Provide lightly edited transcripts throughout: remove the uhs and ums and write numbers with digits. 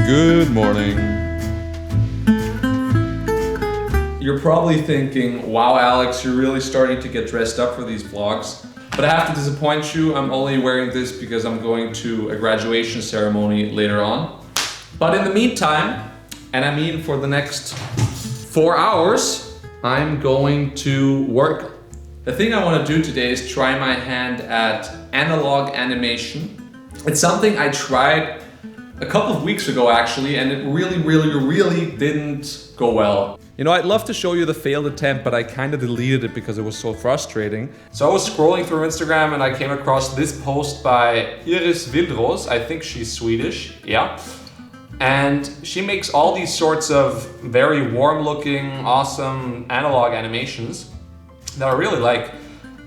Good morning. You're probably thinking, wow, Alex, you're really starting to get dressed up for these vlogs. But I have to disappoint you, I'm only wearing this because I'm going to a graduation ceremony later on. But in the meantime, and I mean for the next 4 hours, I'm going to work. The thing I want to do today is try my hand at analog animation. It's something I tried a couple of weeks ago actually, and it really didn't go well. You know, I'd love to show you the failed attempt, but I kind of deleted it because it was so frustrating. So I was scrolling through Instagram and I came across this post by Iris Wildros. I think she's Swedish, yeah. And she makes all these sorts of very warm looking, awesome analog animations that I really like.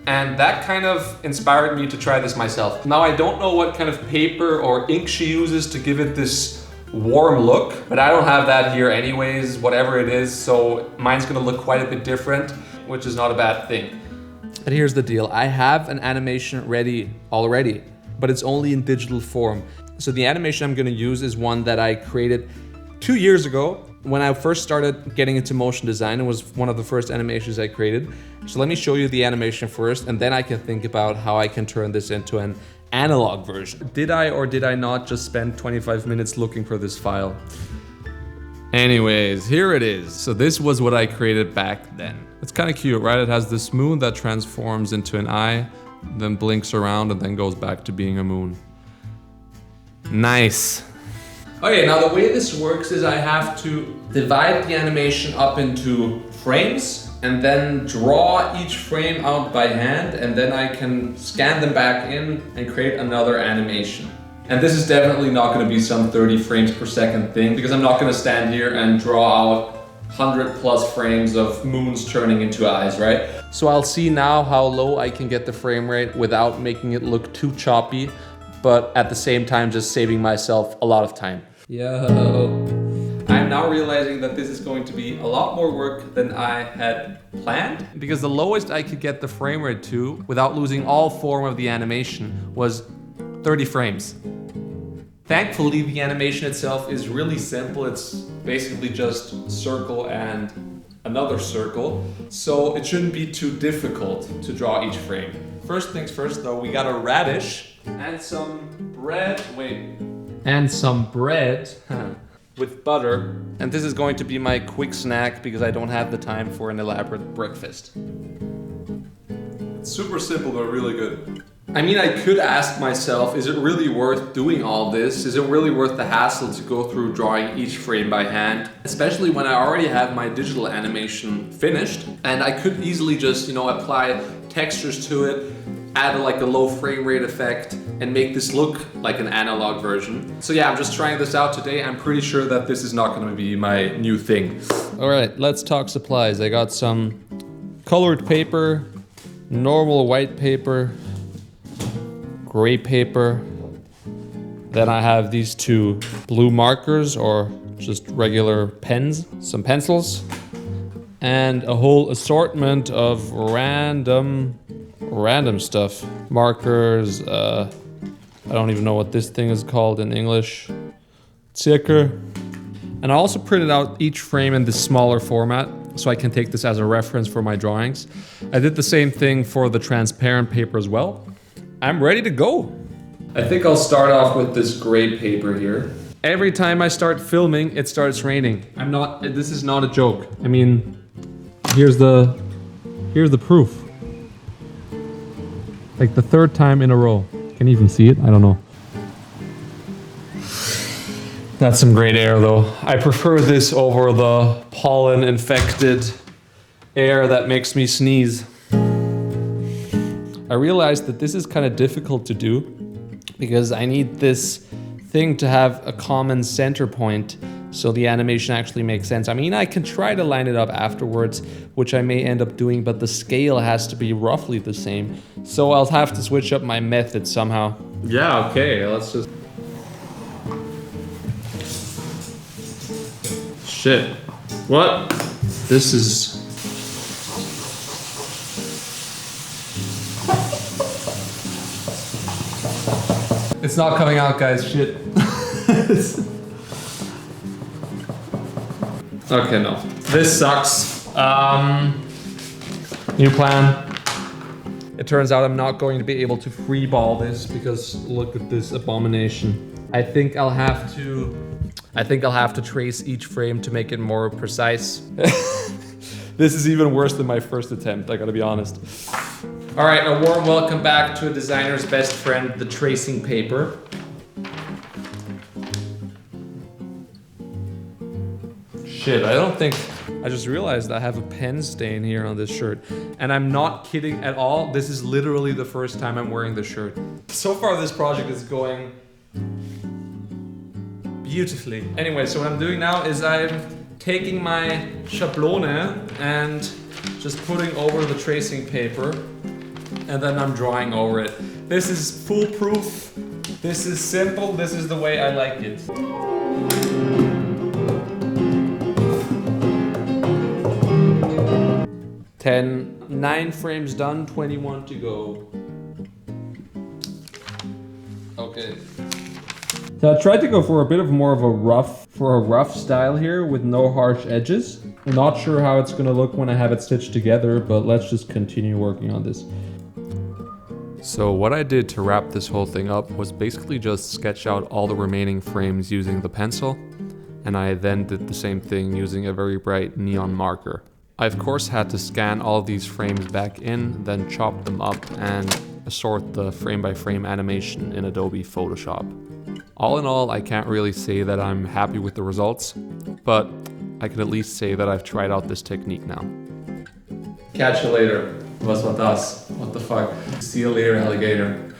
And that kind of inspired me to try this myself. Now I don't know what kind of paper or ink she uses to give it this warm look, but I don't have that here anyways, whatever it is, so mine's gonna look quite a bit different, which is not a bad thing. But here's the deal, I have an animation ready already, but it's only in digital form. So the animation I'm gonna use is one that I created 2 years ago when I first started getting into motion design. It was one of the first animations I created. So let me show you the animation first, and then I can think about how I can turn this into an analog version. Did I or did I not just spend 25 minutes looking for this file? Anyways, here it is. So this was what I created back then. It's kind of cute, right? It has this moon that transforms into an eye, then blinks around and then goes back to being a moon. Nice. Okay, now the way this works is I have to divide the animation up into frames and then draw each frame out by hand, and then I can scan them back in and create another animation. And this is definitely not going to be some 30 frames per second thing, because I'm not going to stand here and draw out 100 plus frames of moons turning into eyes, right? So I'll see now how low I can get the frame rate without making it look too choppy, but at the same time just saving myself a lot of time. Yo. I'm now realizing that this is going to be a lot more work than I had planned, because the lowest I could get the frame rate to without losing all form of the animation was 30 frames. Thankfully, the animation itself is really simple. It's basically just circle and another circle, so it shouldn't be too difficult to draw each frame. First things first though, we got a radish and some bread, with butter. And this is going to be my quick snack because I don't have the time for an elaborate breakfast. It's super simple but really good. I mean, I could ask myself, is it really worth doing all this? Is it really worth the hassle to go through drawing each frame by hand? Especially when I already have my digital animation finished, and I could easily just, you know, apply textures to it, add like a low frame rate effect, and make this look like an analog version. So yeah, I'm just trying this out today. I'm pretty sure that this is not gonna be my new thing. All right, let's talk supplies. I got some colored paper, normal white paper, gray paper. Then I have these two blue markers or just regular pens, some pencils, and a whole assortment of random stuff. Markers, I don't even know what this thing is called in English. Sticker. And I also printed out each frame in this smaller format so I can take this as a reference for my drawings. I did the same thing for the transparent paper as well. I'm ready to go. I think I'll start off with this gray paper here. Every time I start filming, it starts raining. This is not a joke. I mean, here's the proof. Like the third time in a row. Can you even see it? I don't know. That's some great air though. I prefer this over the pollen infected air that makes me sneeze. I realized that this is kind of difficult to do because I need this thing to have a common center point so the animation actually makes sense. I mean, I can try to line it up afterwards, which I may end up doing, but the scale has to be roughly the same. So I'll have to switch up my method somehow. Yeah, okay, let's just... Shit. What? This is... It's not coming out, guys. Shit. Okay, no. This sucks. New plan. It turns out I'm not going to be able to free ball this because look at this abomination. I think I'll have to trace each frame to make it more precise. This is even worse than my first attempt, I gotta be honest. All right, a warm welcome back to a designer's best friend, the tracing paper. Shit, I just realized I have a pen stain here on this shirt. And I'm not kidding at all. This is literally the first time I'm wearing this shirt. So far this project is going beautifully. Anyway, so what I'm doing now is I'm taking my Schablone and just putting over the tracing paper. And then I'm drawing over it. This is foolproof. This is simple. This is the way I like it. 9 frames done, 21 to go. Okay. So I tried to go for a bit of more of a rough style here with no harsh edges. I'm not sure how it's gonna look when I have it stitched together, but let's just continue working on this. So what I did to wrap this whole thing up was basically just sketch out all the remaining frames using the pencil, and I then did the same thing using a very bright neon marker. I of course had to scan all of these frames back in, then chop them up and assort the frame-by-frame animation in Adobe Photoshop. All in all, I can't really say that I'm happy with the results, but I can at least say that I've tried out this technique now. Catch you later. Was das? What the fuck? See you later, alligator.